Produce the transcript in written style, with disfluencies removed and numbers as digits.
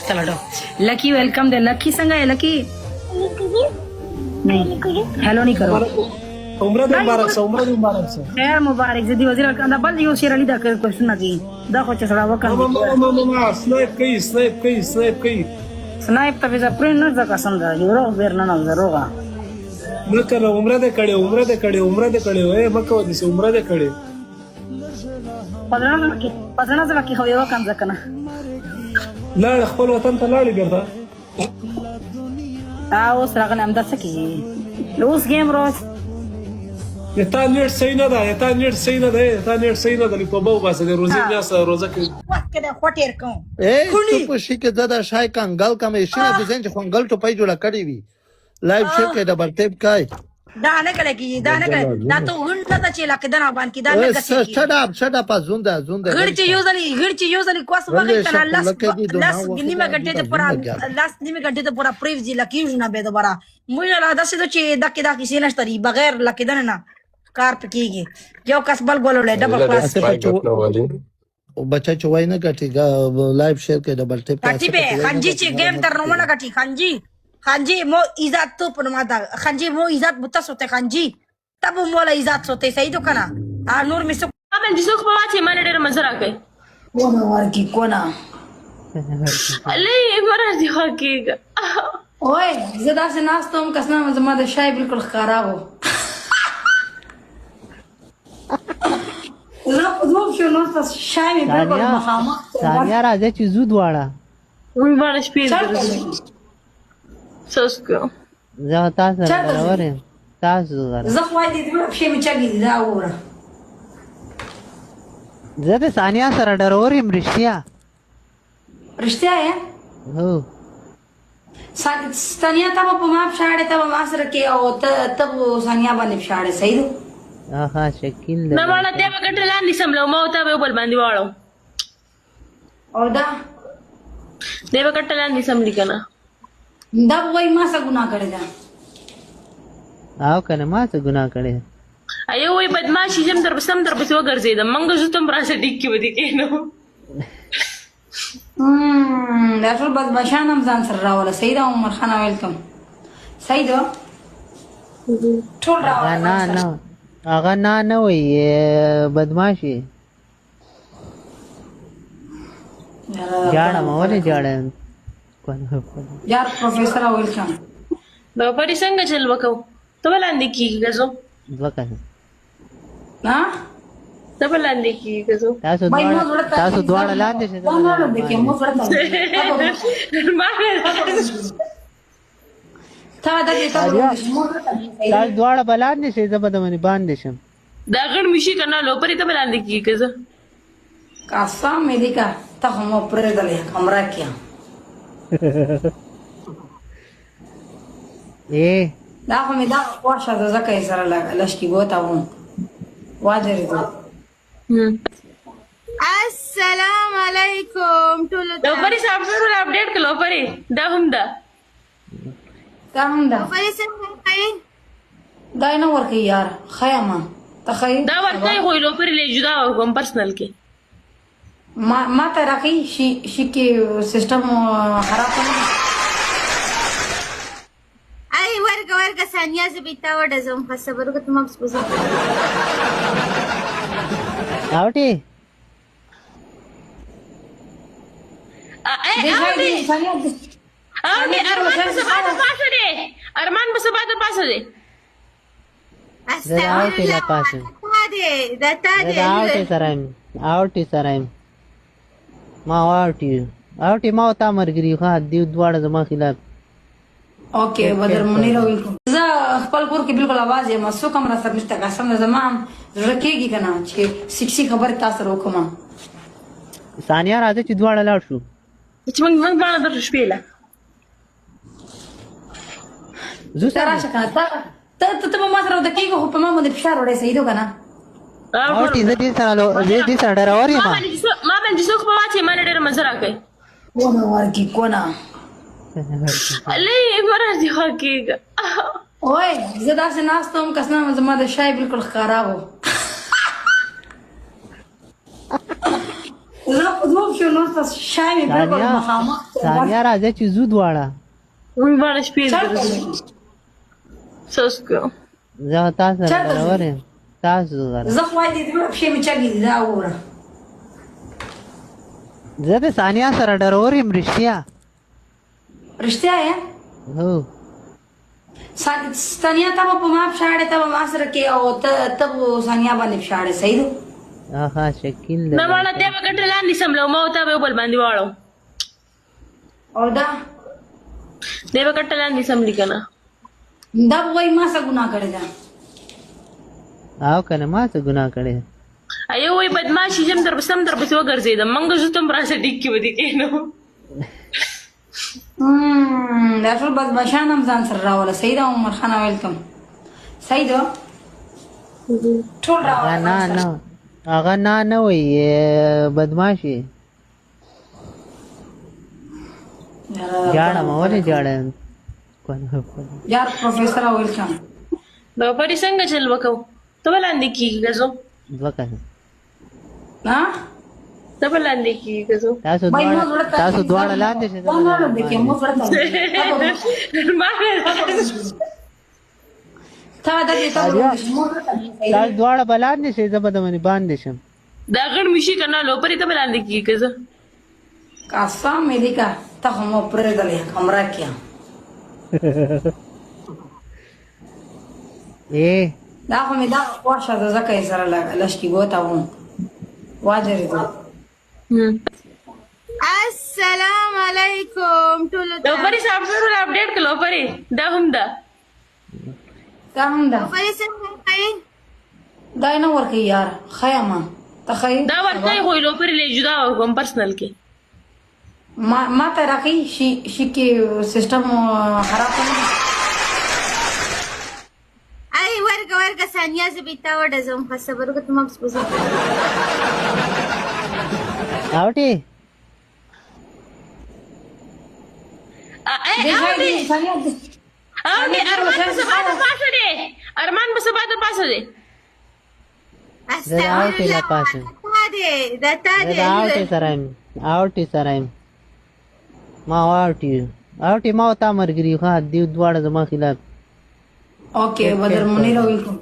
चलो dough lucky welcome दे लकी संग है लकी नहीं हेलो नहीं करो عمره دې مبارک شه عمره دې مبارک شه خیر مبارک زدي وزیر دا بل یو شیر علي دا کوښښ نه دي دا خو چې سره وکړ ما سنایپ کوي سنایپ ته وځه پرې نه ځکه څنګه یو ور نه نه زروغه مکه عمره دې کړي وې مکه ودی سه عمره دې کړي پدرنا ځکه خو یو کم ځکه نه لاړ خپل وطن ته لاړې ګرځا اوس راغنه هم داسه کی لوس گیم روز یتا نیټ صحیح نه ده په بو باسه د روزي میاس روزه کې وخت کې هټیر کوم تو په شي کې دا شای کنګل کمیشن د زنج خنګل ټو پای جوړه کړی وی لایو شیر کې ډبل ټیپ کای دا نه کله کی دا ته هند ته چې لکه دنا باندې کی دا نه کسي شټ اپ زونده غړچ یوزلی کوس وخت کنه لاس نیمه غنټه ته پورا پریوزی لکیوز نه به دوباره موږ لا داسې چې دکې دا کیسه نشته بغیر لکه دنا نه کار پکېږي یو کس بل ګولولې ډبل کلاس او بچا چوي نه کټي لایو شیر کې ډبل ټیپ کټي به خنجي چې گیم تر نو نه کټي خنجي مو عزت تو پر ماده خنجي مو عزت بوتس होते خنجي تب مولا عزت होते صحیح تو کنه نور می سو قبل دې څوک په واچې مال ډېر مزه راکې ونه ورکی کونا لې مرادي حقیقت اوه زدا سے ناس ته هم کسنا زما د شای بالکل خراب وو زه په دوه شو نو تاسو شای می بالکل مخامخ ثانیه راځي چې زود واړه وی باندې شپې درځي سوسکو زه تاسو راورم تاسو غره زه خو دې په شی می چګی دا وره زه د ثانیه سره ډرورم رښتیا یې هو ثانیه ته په ما پښاړه ته ما سره کې او ته ثانیه باندې پښاړه صحیح ده آها شکل نه والا ته به ګټل نه سملو ما ته به بل باندې واړو او دا دې به ګټل نه سملی کنه دا وای ما څه ګناه کړی دا او کنه ما څه ګناه کړی ایو وای بدمعشي جام در بسم در بس وګرځیدم منګه زه تم راشه ډیک کې ودی کینو دا ټول بدمعشان هم ځان سره راوله صحیح ده عمر خان ویلکم صحیح ده ټول راوله هغه نه وای بدمعشي جاړه ما ولې جاړه یار پروفیسور ویلکم دا پرې څنګه چل وکاو ته بلاندې کیږي غزو وکړه ها ته بلاندې کیږي غزو تاسو دواړه لاندې شئ تاسو دواړه بلاندې شئ زه به د منې باندې شم دا غړ مشي کنه لو پرې ته بلاندې کیږي غزو کاسا میډیکا ته هم پرې دلې کمره کې دا خو می دا خوښه ده ځکه یې سره لشکي ګوته وم واجرېدو السلام علیکم ټولو ته لوپري سافټویر اپډیټ کړه لوپري دا هم ده لوپري څنګه کوي دا نه ورکي یار خیامه ته خی دا ورته خو لوپري له جدا کوم پرسنل کې ما ته راکې شي کې سیستم خراب کړی ای ورګه ثانیه زه بیتا وډزم په صبر وکړم اوس پوسه اوټي ارمان بس بعد پاسه دي اوټي سرایم ما اوټي ما تا مرګري خو دی دواړه زما خلاف اوکې بدر منیر ویلکم زه خپل کور کې بالکل आवाज یې ما سو کمره سره نشته قسم زمان رکیږي کنه چې سکسي خبر تاسو وکم ثانیه راځي چې دواړه لاړ شو چې موږ باندې در شپېله زه سره شکه ته ما سره د کېږي خو په ما باندې فشار وړي صحیح ده کنه اوټي زه دې سره ډراوري ما باندې څوک په واچې مال ډېر مزه راکې ونه ورکی کونا لې مرادي حقیقت اوه زه دا سے ناس ته هم کسنا زما د شای بالکل خراب وو زه په دوه شو نو تاسو شای مې بالکل مخامخ ثانیه راځي چې زو دواړه وی باندې شپې درځي سوسکو زه تاسو سره ډرور یم تاسو سره زه خو دې په شی مې چګې دا وره زه د ثانیه سره ډرور یم رښتیا رښتیا یې هو ثانیه ته په ما پښاړې ته ما سره کې او ته ثانیه باندې پښاړې صحیح ده آها شکل نه واړه ته به ګټه لاندې سملو ما ته به بل باندې واړو او دا دې به ګټه لاندې سملی کنه دا وای ما څه ګناه کړی دا او کنه ما څه ګناه کړی ایو وای بدمعشي جم در بسم در بس وګرځیدم منګه زه تم راشه ډیک کې ودی کینو دا ټول بس بشان هم ځان سره راوله صحیح ده عمر خان ویلکم صحیح ده ټول راوله نه هغه نه وي بدمعشي جاړه ما ولې جاړه یار پروفیسور ویلکم دا پرې څنګه چل وکاو ته بلاندې کیږي غزو وکړه ها ته بلاندې کیږي غزو تاسو دواړه لاندې شئ نه دکې مو ورته تا دا دې ته تاسو دواړه بلاندې شئ زه به د منی باندې شم دا غړ مشي کنه لو پرې ته بلاندې کیږي غزو کاسا میډیکا ته مو پرې دلې کمره کې دا خو مې دا واشه د زکه سره لشتي ګوتا وو واجرې ته السلام علیکم ټول لو پرې سافټویر اپډیټ کړو پرې دا هم دا پرې څنګه کوي دا نه ورکې یار خیامه ته خی دا ورته خو لو پرې له جدا کوم پرسنل کې ما ته راکې شي کې سیستم خراب کړی ای ورګه ثانیه زه بیتا وډه زم خو صبر وکړه ته مبس بزه اوټي ارمان بس بعد پاسه دي اوټي سره ما اوټي ما تا مرګري خو دې دواړه زما خلاف اوکې بدر منیر ویلکم